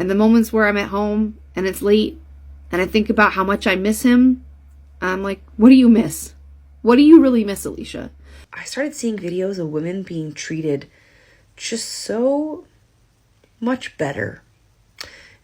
And the moments where I'm at home and it's late and I think about how much I miss him, I'm like, what do you miss? What do you really miss, Alicia? I started seeing videos of women being treated just so much better.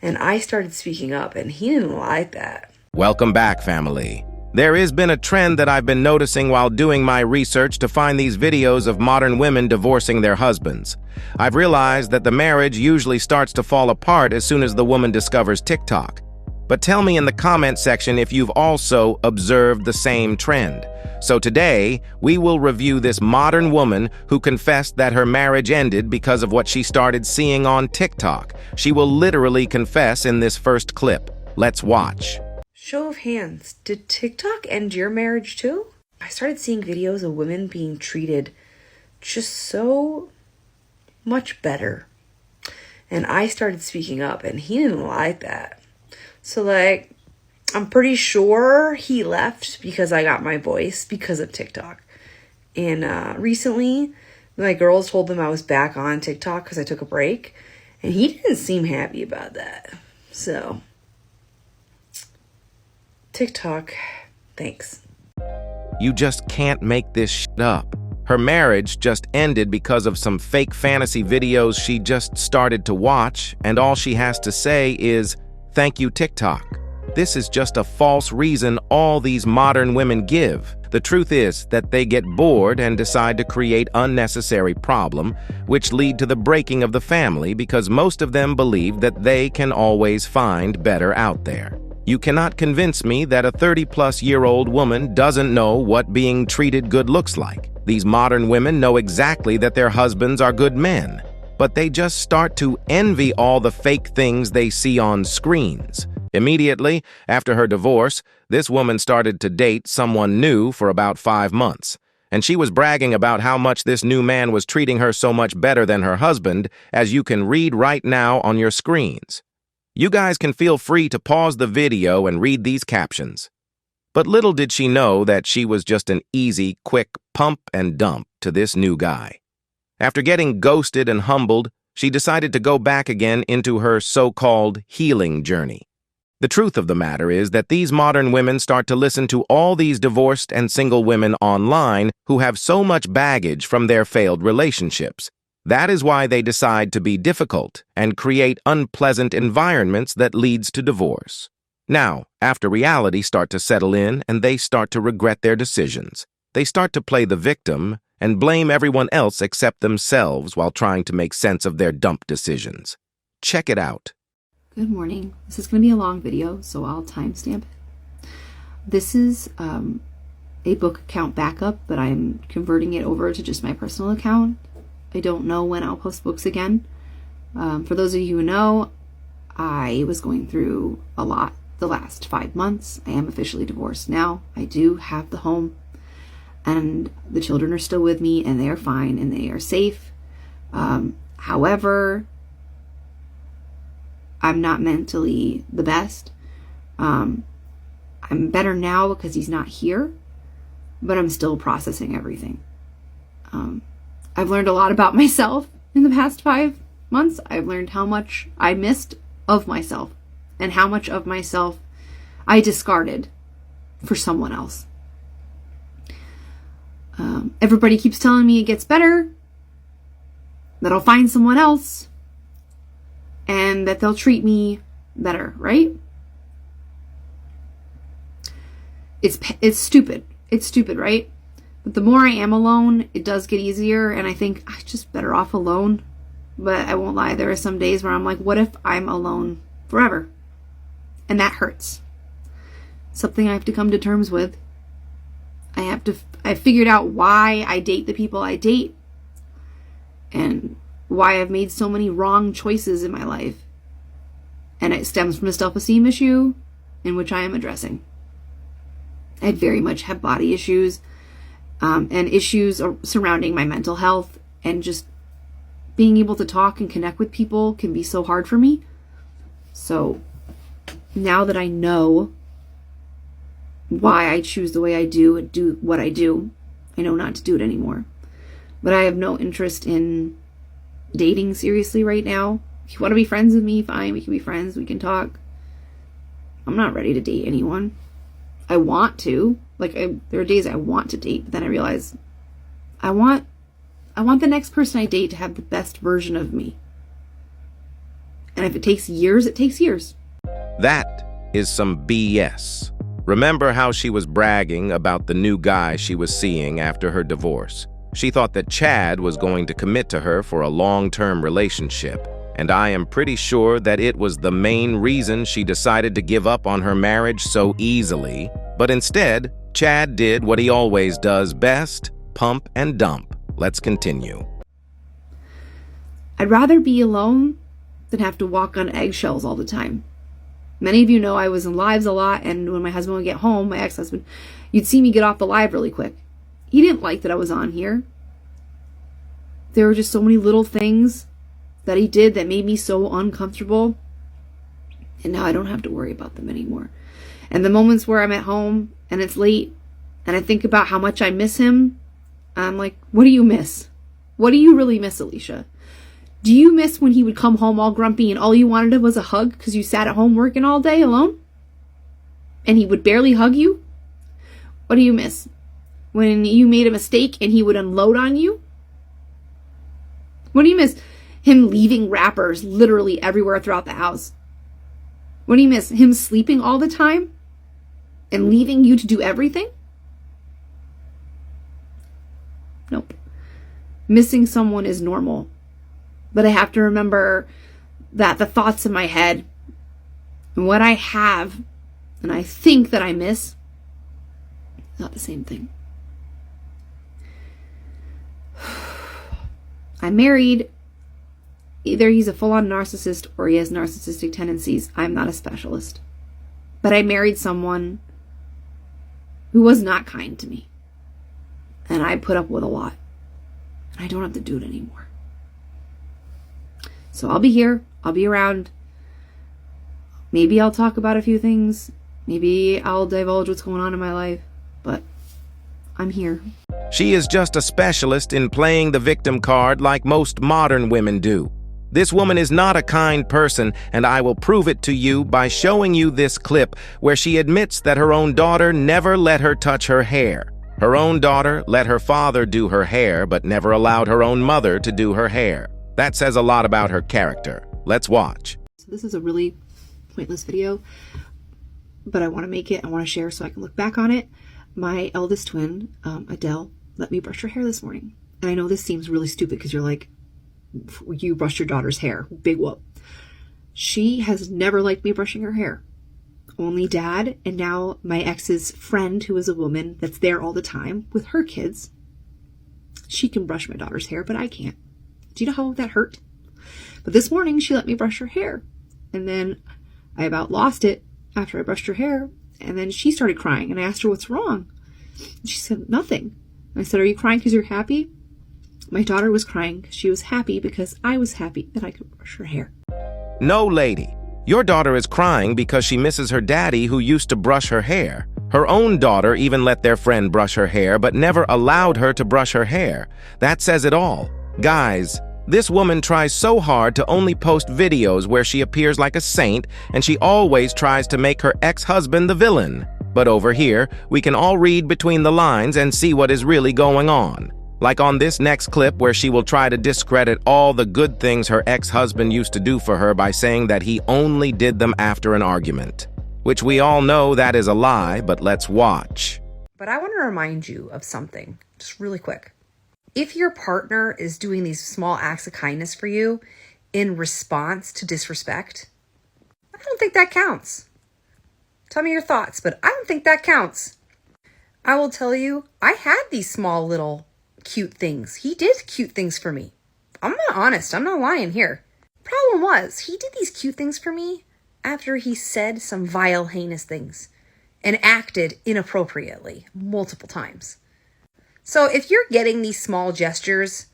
And I started speaking up, and he didn't like that. Welcome back, family. There has been a trend that I've been noticing while doing my research to find these videos of modern women divorcing their husbands. I've realized that the marriage usually starts to fall apart as soon as the woman discovers TikTok. But tell me in the comment section if you've also observed the same trend. So today, we will review this modern woman who confessed that her marriage ended because of what she started seeing on TikTok. She will literally confess in this first clip. Let's watch. Show of hands, did TikTok end your marriage too? I started seeing videos of women being treated just so much better. And I started speaking up, and he didn't like that. So like, I'm pretty sure he left because I got my voice because of TikTok. And recently, my girls told him I was back on TikTok because I took a break. And he didn't seem happy about that. So, TikTok, thanks. You just can't make this shit up. Her marriage just ended because of some fake fantasy videos she just started to watch, and all she has to say is, "Thank you, TikTok." This is just a false reason all these modern women give. The truth is that they get bored and decide to create unnecessary problem, which lead to the breaking of the family because most of them believe that they can always find better out there. You cannot convince me that a 30-plus-year-old woman doesn't know what being treated good looks like. These modern women know exactly that their husbands are good men, but they just start to envy all the fake things they see on screens. Immediately after her divorce, this woman started to date someone new for about 5 months, and she was bragging about how much this new man was treating her so much better than her husband, as you can read right now on your screens. You guys can feel free to pause the video and read these captions. But little did she know that she was just an easy, quick pump and dump to this new guy. After getting ghosted and humbled, she decided to go back again into her so-called healing journey. The truth of the matter is that these modern women start to listen to all these divorced and single women online who have so much baggage from their failed relationships. That is why they decide to be difficult and create unpleasant environments that leads to divorce. Now, after reality starts to settle in and they start to regret their decisions, they start to play the victim and blame everyone else except themselves while trying to make sense of their dump decisions. Check it out. Good morning. This is going to be a long video, so I'll timestamp it. This is a book account backup, but I'm converting it over to just my personal account. I don't know when I'll post books again. For those of you who know, I was going through a lot the last 5 months. I am officially divorced now. I do have the home, and the children are still with me, and they are fine, and they are safe. However, I'm not mentally the best. I'm better now because he's not here, but I'm still processing everything. I've learned a lot about myself in the past 5 months. I've learned how much I missed of myself and how much of myself I discarded for someone else. Everybody keeps telling me it gets better, that I'll find someone else, and that they'll treat me better, right? It's stupid. It's stupid, right? But the more I am alone, it does get easier, and I think I'm just better off alone. But I won't lie, there are some days where I'm like, what if I'm alone forever? And that hurts. Something I have to come to terms with. I figured out why I date the people I date, and why I've made so many wrong choices in my life. And it stems from a self-esteem issue in which I am addressing. I very much have body issues and issues surrounding my mental health, and just being able to talk and connect with people can be so hard for me. So now that I know why I choose the way I do and do what I do, I know not to do it anymore. But I have no interest in dating seriously right now. If you want to be friends with me, fine, we can be friends, we can talk. I'm not ready to date anyone. I want to. Like, there are days I want to date, but then I realize I want the next person I date to have the best version of me. And if it takes years, it takes years. That is some BS. Remember how she was bragging about the new guy she was seeing after her divorce? She thought that Chad was going to commit to her for a long-term relationship, and I am pretty sure that it was the main reason she decided to give up on her marriage so easily. But instead, Chad did what he always does best, pump and dump. Let's continue. I'd rather be alone than have to walk on eggshells all the time. Many of you know I was in lives a lot, and when my husband would get home, my ex-husband, you'd see me get off the live really quick. He didn't like that I was on here. There were just so many little things that he did that made me so uncomfortable, and now I don't have to worry about them anymore. And the moments where I'm at home and it's late and I think about how much I miss him, I'm like, what do you miss? What do you really miss, Alicia? Do you miss when he would come home all grumpy and all you wanted was a hug because you sat at home working all day alone? And he would barely hug you? What do you miss? When you made a mistake and he would unload on you? What do you miss? Him leaving wrappers literally everywhere throughout the house. What do you miss? Him sleeping all the time and leaving you to do everything? Nope. Missing someone is normal. But I have to remember that the thoughts in my head and what I have and I think that I miss is not the same thing. I'm married. Either he's a full-on narcissist or he has narcissistic tendencies. I'm not a specialist. But I married someone who was not kind to me. And I put up with a lot. And I don't have to do it anymore. So I'll be here. I'll be around. Maybe I'll talk about a few things. Maybe I'll divulge what's going on in my life. But I'm here. She is just a specialist in playing the victim card like most modern women do. This woman is not a kind person, and I will prove it to you by showing you this clip where she admits that her own daughter never let her touch her hair. Her own daughter let her father do her hair, but never allowed her own mother to do her hair. That says a lot about her character. Let's watch. So this is a really pointless video, but I want to make it. I want to share so I can look back on it. My eldest twin, Adele, let me brush her hair this morning. And I know this seems really stupid because you're like, you brushed your daughter's hair. Big whoop. She has never liked me brushing her hair. Only dad, and now my ex's friend, who is a woman that's there all the time with her kids. She can brush my daughter's hair, but I can't. Do you know how that hurt? But this morning, she let me brush her hair. And then I about lost it after I brushed her hair. And then she started crying, and I asked her what's wrong. And she said, nothing. And I said, are you crying because you're happy? My daughter was crying because she was happy because I was happy that I could brush her hair. No, lady. Your daughter is crying because she misses her daddy who used to brush her hair. Her own daughter even let their friend brush her hair, but never allowed her to brush her hair. That says it all. Guys, this woman tries so hard to only post videos where she appears like a saint, and she always tries to make her ex-husband the villain. But over here, we can all read between the lines and see what is really going on. Like on this next clip where she will try to discredit all the good things her ex-husband used to do for her by saying that he only did them after an argument. Which we all know that is a lie, but let's watch. But I want to remind you of something, just really quick. If your partner is doing these small acts of kindness for you in response to disrespect, I don't think that counts. Tell me your thoughts, but I don't think that counts. I will tell you, I had these small little cute things. He did cute things for me. I'm not honest. I'm not lying here. Problem was, he did these cute things for me after he said some vile, heinous things and acted inappropriately multiple times. So if you're getting these small gestures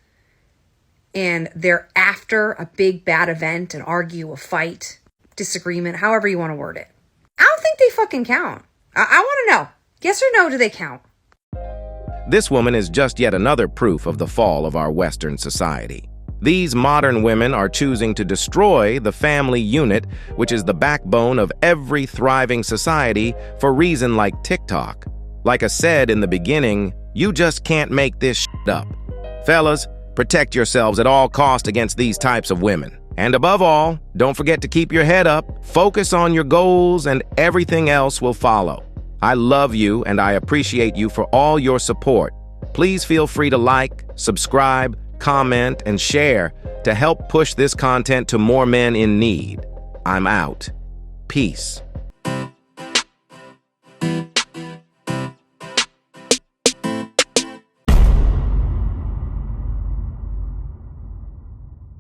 and they're after a big bad event, an argue, a fight, disagreement, however you want to word it, I don't think they fucking count. I want to know, yes or no, do they count? This woman is just yet another proof of the fall of our Western society. These modern women are choosing to destroy the family unit, which is the backbone of every thriving society, for reason like TikTok. Like I said in the beginning, you just can't make this shit up. Fellas, protect yourselves at all costs against these types of women. And above all, don't forget to keep your head up, focus on your goals, and everything else will follow. I love you and I appreciate you for all your support. Please feel free to like, subscribe, comment, and share to help push this content to more men in need. I'm out. Peace.